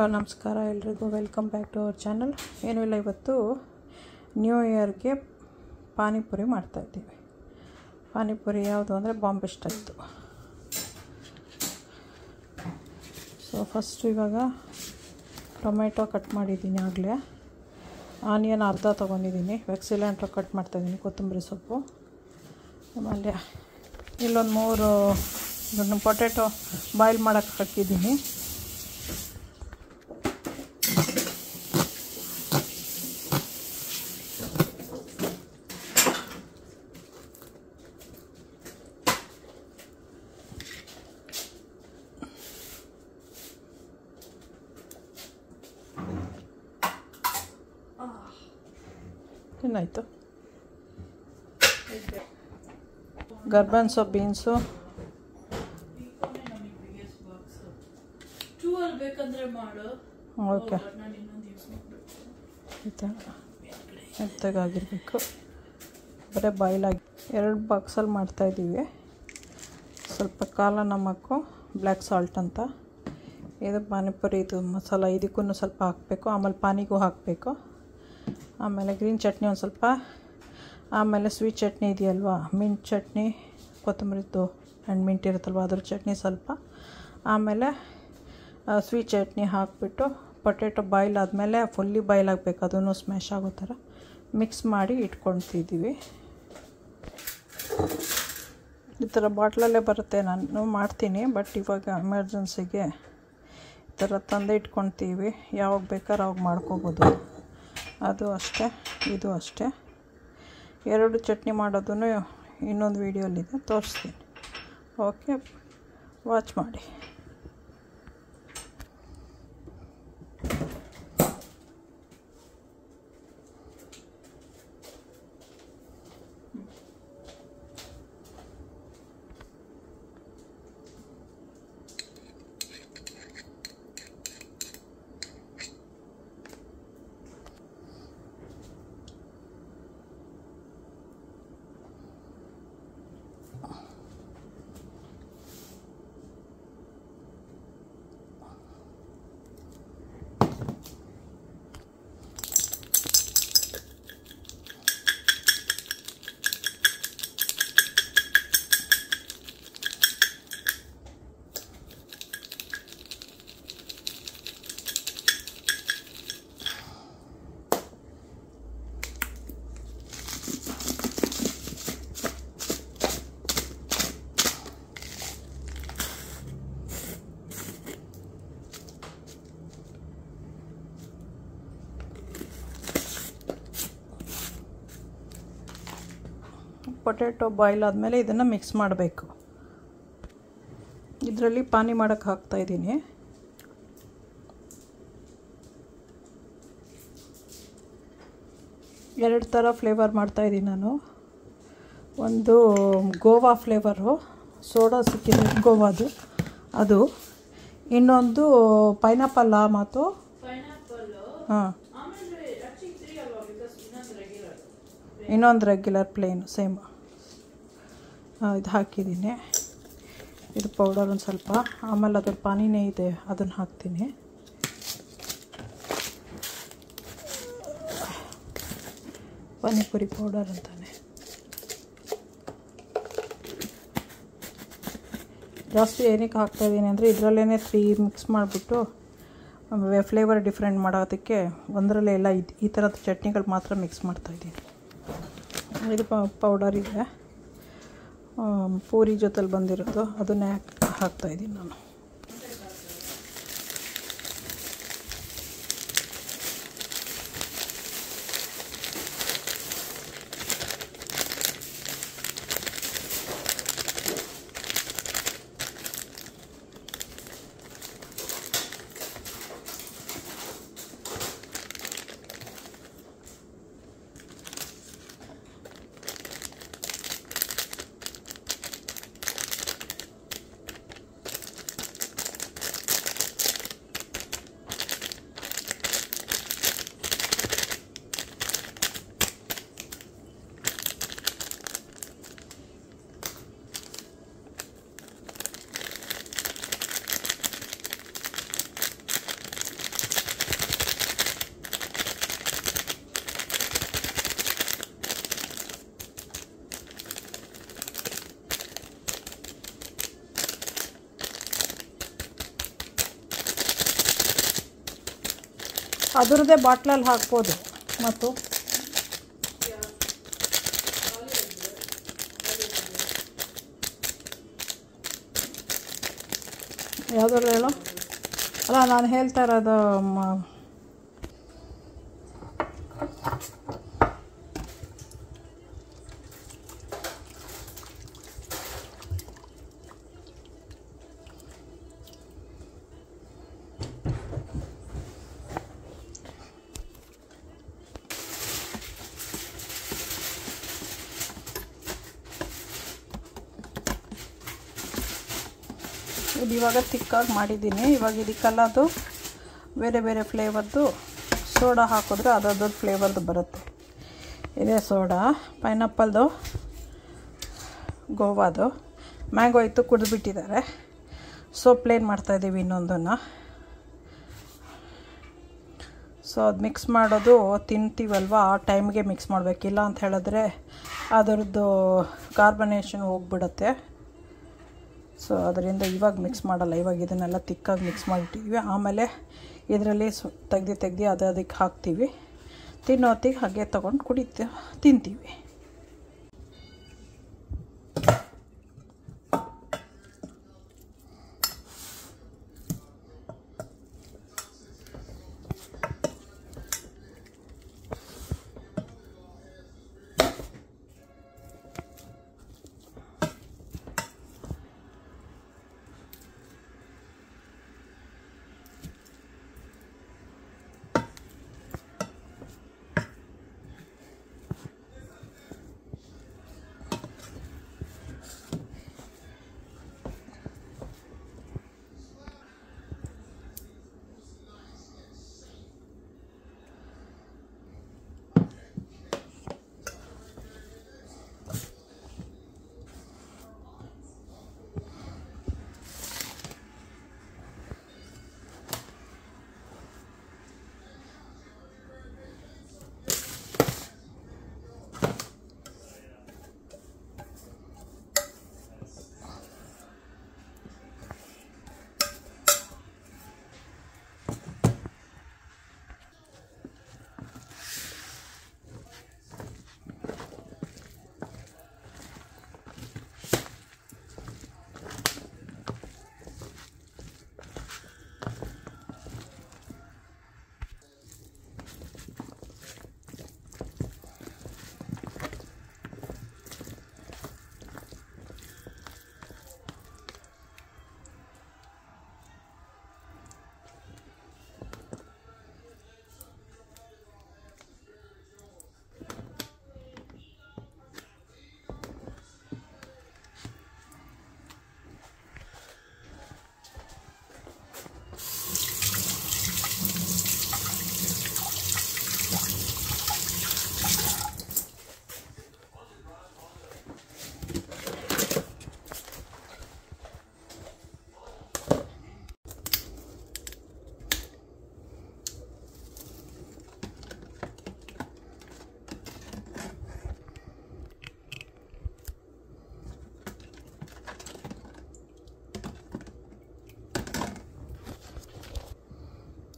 Hello ನಮಸ್ಕಾರ ಎಲ್ರಿಗೂ welcome back to our channel. ಏನೂ ಇಲ್ಲ, ಇವತ್ತು ನ್ಯೂ ಇಯರ್ಗೆ ಪಾನಿಪುರಿ ಮಾಡ್ತಾಯಿದ್ದೀವಿ. ಪಾನಿಪುರಿ ಯಾವುದು ಅಂದರೆ ಬಾಂಬೆ ಸ್ಟೈಲ್ದು. ಸೊ ಫಸ್ಟು ಇವಾಗ ಟೊಮೆಟೊ ಕಟ್ ಮಾಡಿದ್ದೀನಿ, ಆಗಲೇ ಆನಿಯನ್ ಅರ್ಧ ತೊಗೊಂಡಿದ್ದೀನಿ, ಇವಾಗ ಸಿಲಿಂಡ್ರ್ ಕಟ್ ಮಾಡ್ತಾಯಿದ್ದೀನಿ, ಕೊತ್ತಂಬರಿ ಸೊಪ್ಪು, ಆಮೇಲೆ ಇಲ್ಲೊಂದು 3 ಪೊಟೆಟೊ ಬಾಯ್ಲ್ ಮಾಡೋಕ್ಕೆ ಹಾಕಿದ್ದೀನಿ. ಏನಾಯಿತು? ಗರ್ಬನ್ ಸೊಪ್ಪು, ಬೀನ್ಸು, ಓಕೆ ಮೆತ್ತಗಾಗಿರಬೇಕು, ಬರೀ ಬಾಯ್ಲಾಗಿ 2 ಬಾಕ್ಸಲ್ಲಿ ಮಾಡ್ತಾಯಿದ್ದೀವಿ. ಸ್ವಲ್ಪ ಕಾಲ ನಮಕ್ಕು, ಬ್ಲ್ಯಾಕ್ ಸಾಲ್ಟ್ ಅಂತ, ಇದು ಪಾನಿಪುರಿ ಇದು ಮಸಾಲ, ಇದಕ್ಕೂ ಸ್ವಲ್ಪ ಹಾಕಬೇಕು, ಆಮೇಲೆ ಪಾನಿಗೂ ಹಾಕಬೇಕು, ಆಮೇಲೆ ಗ್ರೀನ್ ಚಟ್ನಿ ಒಂದು ಸ್ವಲ್ಪ, ಆಮೇಲೆ ಸ್ವೀಟ್ ಚಟ್ನಿ ಇದೆಯಲ್ವಾ, ಮಿಂಟ್ ಚಟ್ನಿ, ಕೊತ್ತಂಬರಿದು ಆ್ಯಂಡ್ ಮಿಂಟ್ ಇರುತ್ತಲ್ವ ಅದ್ರ ಚಟ್ನಿ ಸ್ವಲ್ಪ, ಆಮೇಲೆ ಸ್ವೀಟ್ ಚಟ್ನಿ ಹಾಕಿಬಿಟ್ಟು ಪೊಟೆಟೊ ಬಾಯ್ಲ್ ಆದಮೇಲೆ ಫುಲ್ಲಿ ಬಾಯ್ಲ್ ಆಗಬೇಕು, ಅದನ್ನು ಸ್ಮ್ಯಾಶ್ ಆಗೋ ಥರ ಮಿಕ್ಸ್ ಮಾಡಿ ಇಟ್ಕೊಳ್ತಿದ್ದೀವಿ. ಈ ಥರ ಬಾಟ್ಲಲ್ಲೇ ಬರುತ್ತೆ, ನಾನು ಮಾಡ್ತೀನಿ, ಬಟ್ ಇವಾಗ ಎಮರ್ಜೆನ್ಸಿಗೆ ಈ ಥರ ತಂದೆ ಇಟ್ಕೊಳ್ತೀವಿ, ಯಾವಾಗ ಬೇಕಾದ್ರೆ ಅವಾಗ ಮಾಡ್ಕೋಬೋದು. ಅದು ಅಷ್ಟೇ, ಇದು ಅಷ್ಟೇ. 2 ಚಟ್ನಿ ಮಾಡೋದನ್ನು ಇನ್ನೊಂದು ವೀಡಿಯೋಲಿದೆ, ತೋರಿಸ್ತೀನಿ. ಓಕೆ, ವಾಚ್ ಮಾಡಿ. ಪೊಟೆಟೊ ಬಾಯ್ಲ್ ಆದಮೇಲೆ ಇದನ್ನು ಮಿಕ್ಸ್ ಮಾಡಬೇಕು. ಇದರಲ್ಲಿ ಪಾನಿ ಮಾಡೋಕ್ಕೆ ಹಾಕ್ತಾಯಿದ್ದೀನಿ. ಎರಡು ಥರ ಫ್ಲೇವರ್ ಮಾಡ್ತಾಯಿದ್ದೀನಿ ನಾನು. ಒಂದು ಗೋವಾ ಫ್ಲೇವರು, ಸೋಡಾ ಸಿಕ್ಕಿದೆ ಗೋವಾದು ಅದು, ಇನ್ನೊಂದು ಪೈನಾಪಲ್ ಮತ್ತು ಹಾಂ, ಇನ್ನೊಂದು ರೆಗ್ಯುಲರ್ ಪ್ಲೇನ್ ಸೇಮ್ ಇದು ಹಾಕಿದ್ದೀನಿ. ಇದು ಪೌಡರ್ ಒಂದು ಸ್ವಲ್ಪ, ಆಮೇಲೆ ಅದ್ರ ಪಾನಿನೇ ಇದೆ ಅದನ್ನು ಹಾಕ್ತೀನಿ. ಪಾನಿಪುರಿ ಪೌಡರ್ ಅಂತಾನೆ. ಜಾಸ್ತಿ ಏನಕ್ಕೆ ಹಾಕ್ತಾಯಿದ್ದೀನಿ ಅಂದರೆ ಇದರಲ್ಲೇ 3 ಮಿಕ್ಸ್ ಮಾಡಿಬಿಟ್ಟು ಫ್ಲೇವರ್ ಡಿಫ್ರೆಂಟ್ ಮಾಡೋದಕ್ಕೆ ಒಂದರಲ್ಲೇ ಎಲ್ಲ ಈ ಥರದ ಚಟ್ನಿಗಳು ಮಾತ್ರ ಮಿಕ್ಸ್ ಮಾಡ್ತಾಯಿದ್ದೀನಿ. ಇದು ಪೌಡರ್ ಇದೆ, ಪೂರಿ ಜೊತೆಲಿ ಬಂದಿರೋದು, ಅದನ್ನೇ ಹಾಕ್ತಾಯಿದ್ದೀನಿ ನಾನು. ಅದರದ್ದೇ ಬಾಟ್ಲಲ್ಲಿ ಹಾಕ್ಬೋದು. ಮತ್ತು ಯಾವುದ್ರಲ್ಲಿ ಹೇಳೋ ಅಲ್ಲ, ನಾನು ಹೇಳ್ತಾ ಇರೋದು ಇದು ಇವಾಗ ತಿಕ್ಕಾಗಿ ಮಾಡಿದ್ದೀನಿ. ಇವಾಗ ಇದಕ್ಕೆಲ್ಲ ಅದು ಬೇರೆ ಬೇರೆ ಫ್ಲೇವರ್ದು ಸೋಡಾ ಹಾಕಿದ್ರೆ ಅದಾದ ಫ್ಲೇವರ್ದು ಬರುತ್ತೆ. ಇದೇ ಸೋಡಾ, ಪೈನಾಪಲ್ದು, ಗೋವಾದು, ಮ್ಯಾಂಗೋ ಇತ್ತು ಕುಡಿದ್ಬಿಟ್ಟಿದ್ದಾರೆ. ಸೊ ಪ್ಲೇನ್ ಮಾಡ್ತಾಯಿದ್ದೀವಿ ಇನ್ನೊಂದನ್ನು. ಸೊ ಅದು ಮಿಕ್ಸ್ ಮಾಡೋದು ತಿಂತೀವಲ್ವ ಆ ಟೈಮ್ಗೆ ಮಿಕ್ಸ್ ಮಾಡಬೇಕಿಲ್ಲ ಅಂತ ಹೇಳಿದ್ರೆ ಅದರದ್ದು ಕಾರ್ಬನೇಷನ್ ಹೋಗ್ಬಿಡುತ್ತೆ. ಸೊ ಅದರಿಂದ ಇವಾಗ ಮಿಕ್ಸ್ ಮಾಡಲ್ಲ. ಇವಾಗ ಇದನ್ನೆಲ್ಲ ತಿಕ್ಕಾಗಿ ಮಿಕ್ಸ್ ಮಾಡಿಟ್ಟಿದ್ವಿ. ಆಮೇಲೆ ಇದರಲ್ಲಿ ತೆಗ್ದು ಅದಕ್ಕೆ ಹಾಕ್ತೀವಿ. ತಿನ್ನೋತ್ತಿಗೆ ಹಾಗೆ ತೊಗೊಂಡು ತಿಂತೀವಿ.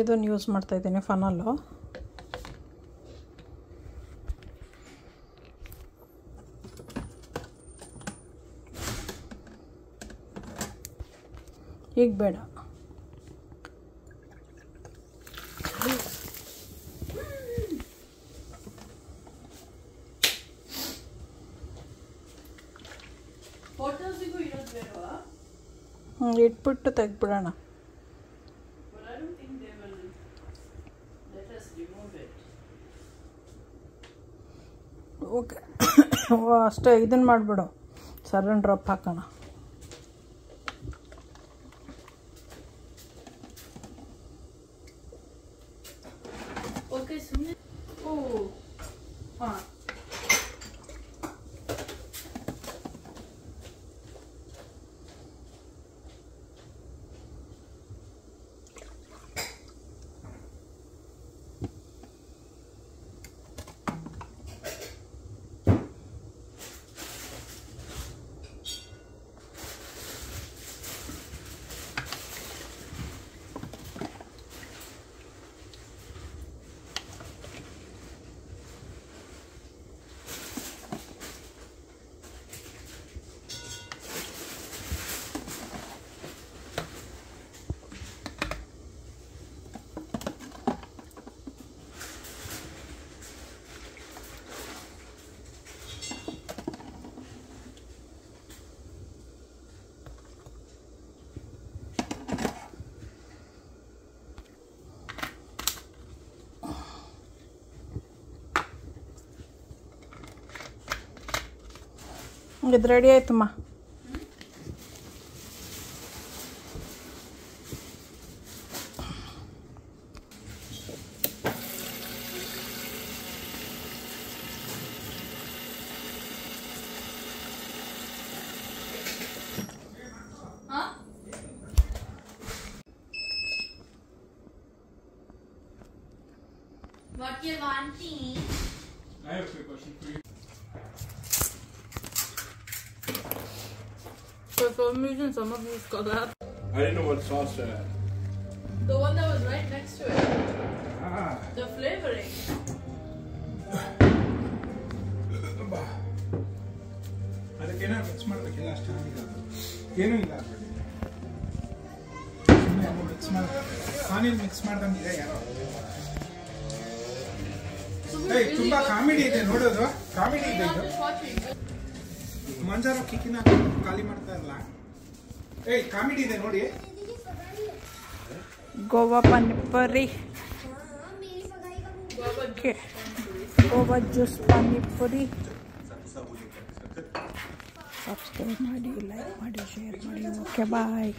ಇದನ್ನು ಯೂಸ್ ಮಾಡ್ತಾಯಿದ್ದೀನಿ, ಫನಲ್ಲು. ಈಗ ಬೇಡ. ಇಟ್ಬಿಟ್ಟು ತೆಗ್ದ್ಬಿಡೋಣ. ಓಕೆ, ಅಷ್ಟೇ. ಇದನ್ನು ಮಾಡಿಬಿಡು, ಸರನ್ ಡ್ರಾಪ್ ಹಾಕೋಣ. ಓಕೆ, ಸುಮ್ಮನೆ. ಓ ಹಾಂ, ಇದು ರೆಡಿ ಆಯ್ತಮ್ಮ. What you wanting? I have a question for you. For some reason, some of these collab. I didn't know what sauce to add. The one that was right next to it. Ah. The flavoring. ಅದಕ್ಕೇನೋ mix ಮಾಡಬೇಕಿಲ್ಲ ಅಷ್ಟು ಚೆನ್ನಾಗಿಲ್ಲ ಏನೂ ಇಲ್ಲ ಅದರಲ್ಲಿ ಸುಮ್ಮನೆ mix ಮಾಡಿ ಪಾನಿಯಲ್ಲಿ mix ಮಾಡ್ದಂಗಿದೆ ಯಾರೋ ತುಂಬಾ ಕಾಮಿಡಿ ಇದೆ ನೋಡೋದು ಕಾಮಿಡಿ ಇದೆ ಇದು ಮಂಜಾರು ಕಿಕ್ಕಿನ ಖಾಲಿ ಮಾಡ್ತಾ ಇರಲ್ಲ ಕಾಮಿಡಿ ಇದೆ ನೋಡಿ ಗೋವಾ ಪಾನಿಪುರಿ ಗೋವಾ ಜ್ಯೂಸ್ ಪಾನಿಪುರಿ ಸಬ್ಸ್ಕ್ರೈಬ್ ಮಾಡಿ ಲೈಕ್ ಮಾಡಿ ಶೇರ್ ಮಾಡಿ ಓಕೆ ಬಾಯ್